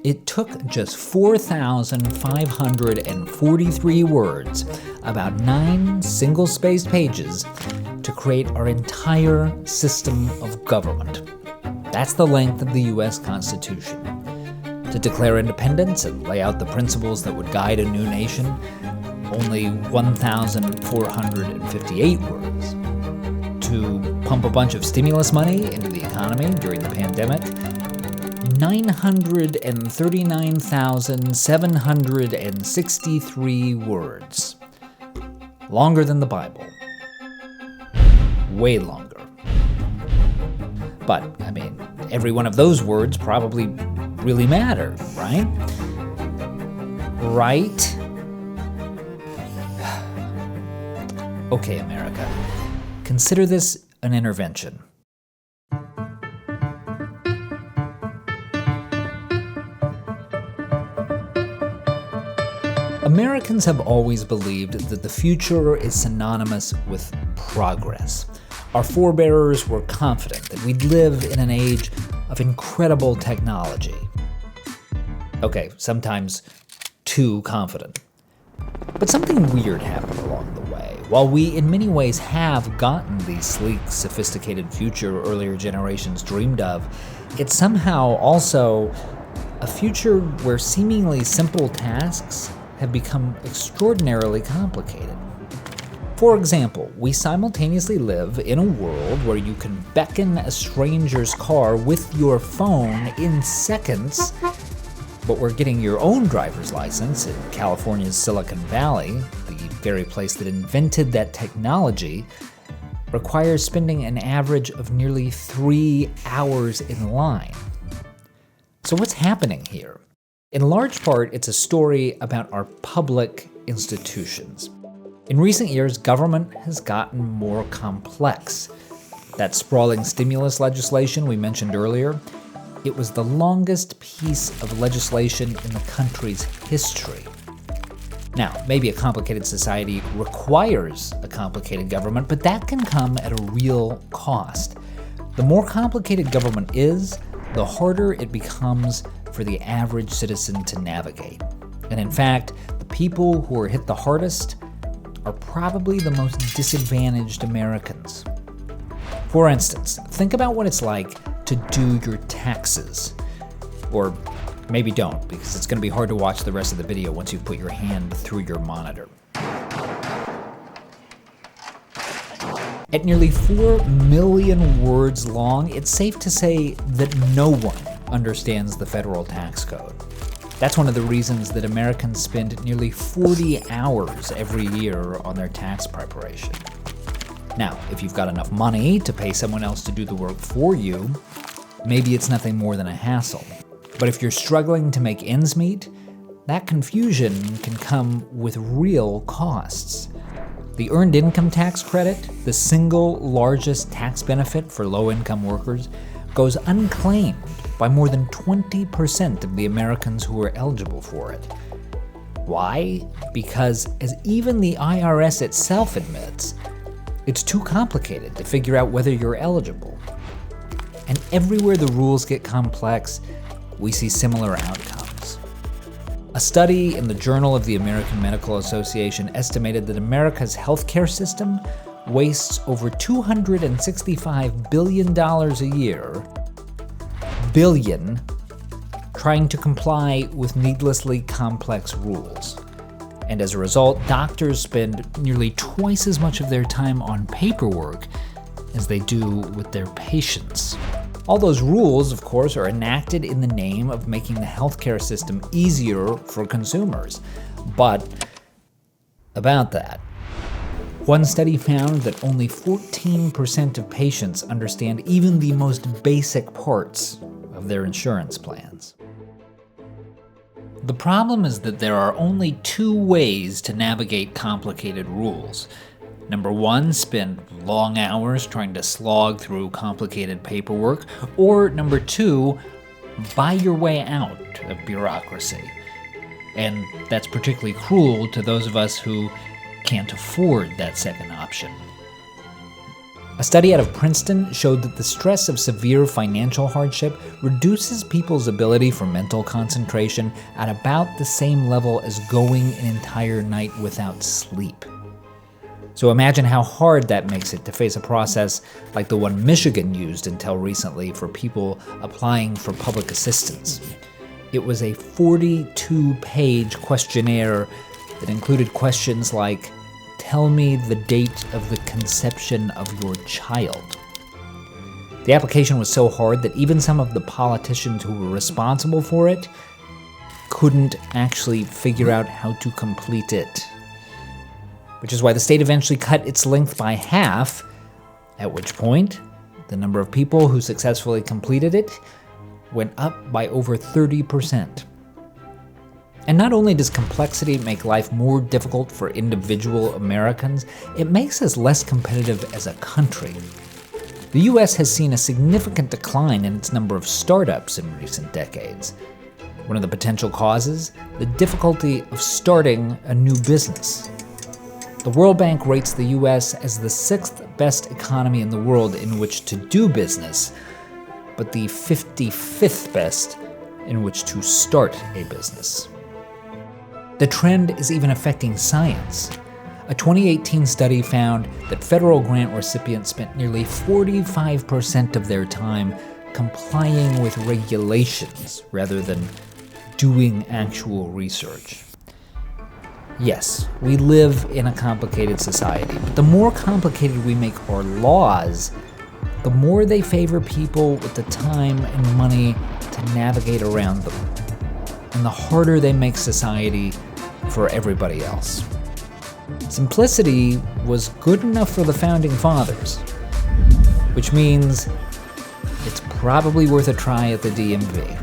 It took just 4,543 words, about 9 single-spaced pages, to create our entire system of government. That's the length of the U.S. Constitution. To declare independence and lay out the principles that would guide a new nation, only 1,458 words. To pump a bunch of stimulus money into the economy during the pandemic, 939,763 words. Longer than the Bible. Way longer. But, every one of those words probably really mattered, right? Right? Okay, America. Consider this an intervention. Americans have always believed that the future is synonymous with progress. Our forebearers were confident that we'd live in an age of incredible technology. Okay, sometimes too confident. But something weird happened along the way. While we in many ways have gotten the sleek, sophisticated future earlier generations dreamed of, it's somehow also a future where seemingly simple tasks have become extraordinarily complicated. For example, we simultaneously live in a world where you can beckon a stranger's car with your phone in seconds, but we're getting your own driver's license in California's Silicon Valley, the very place that invented that technology, requires spending an average of nearly 3 hours in line. So what's happening here? In large part, it's a story about our public institutions. In recent years, government has gotten more complex. That sprawling stimulus legislation we mentioned earlier, it was the longest piece of legislation in the country's history. Now, maybe a complicated society requires a complicated government, but that can come at a real cost. The more complicated government is, the harder it becomes for the average citizen to navigate. And in fact, the people who are hit the hardest are probably the most disadvantaged Americans. For instance, think about what it's like to do your taxes. Or maybe don't, because it's going to be hard to watch the rest of the video once you put your hand through your monitor. At nearly 4 million words long, it's safe to say that no one understands the federal tax code. That's one of the reasons that Americans spend nearly 40 hours every year on their tax preparation. Now, if you've got enough money to pay someone else to do the work for you, maybe it's nothing more than a hassle. But if you're struggling to make ends meet, that confusion can come with real costs. The Earned Income Tax Credit, the single largest tax benefit for low-income workers, goes unclaimed by more than 20% of the Americans who are eligible for it. Why? Because, as even the IRS itself admits, it's too complicated to figure out whether you're eligible. And everywhere the rules get complex, we see similar outcomes. A study in the Journal of the American Medical Association estimated that America's healthcare system wastes over $265 billion a year, trying to comply with needlessly complex rules. And as a result, doctors spend nearly twice as much of their time on paperwork as they do with their patients. All those rules, of course, are enacted in the name of making the healthcare system easier for consumers. But about that, one study found that only 14% of patients understand even the most basic parts of their insurance plans. The problem is that there are only 2 ways to navigate complicated rules. Number 1, spend long hours trying to slog through complicated paperwork. Or number 2, buy your way out of bureaucracy. And that's particularly cruel to those of us who can't afford that second option. A study out of Princeton showed that the stress of severe financial hardship reduces people's ability for mental concentration at about the same level as going an entire night without sleep. So imagine how hard that makes it to face a process like the one Michigan used until recently for people applying for public assistance. It was a 42-page questionnaire that included questions like, "Tell me the date of the conception of your child." The application was so hard that even some of the politicians who were responsible for it couldn't actually figure out how to complete it. Which is why the state eventually cut its length by half, at which point the number of people who successfully completed it went up by over 30%. And not only does complexity make life more difficult for individual Americans, it makes us less competitive as a country. The US has seen a significant decline in its number of startups in recent decades. One of the potential causes, the difficulty of starting a new business. The World Bank rates the US as the 6th best economy in the world in which to do business, but the 55th best in which to start a business. The trend is even affecting science. A 2018 study found that federal grant recipients spent nearly 45% of their time complying with regulations rather than doing actual research. Yes, we live in a complicated society, but the more complicated we make our laws, the more they favor people with the time and money to navigate around them, and the harder they make society for everybody else. Simplicity was good enough for the Founding Fathers, which means it's probably worth a try at the DMV.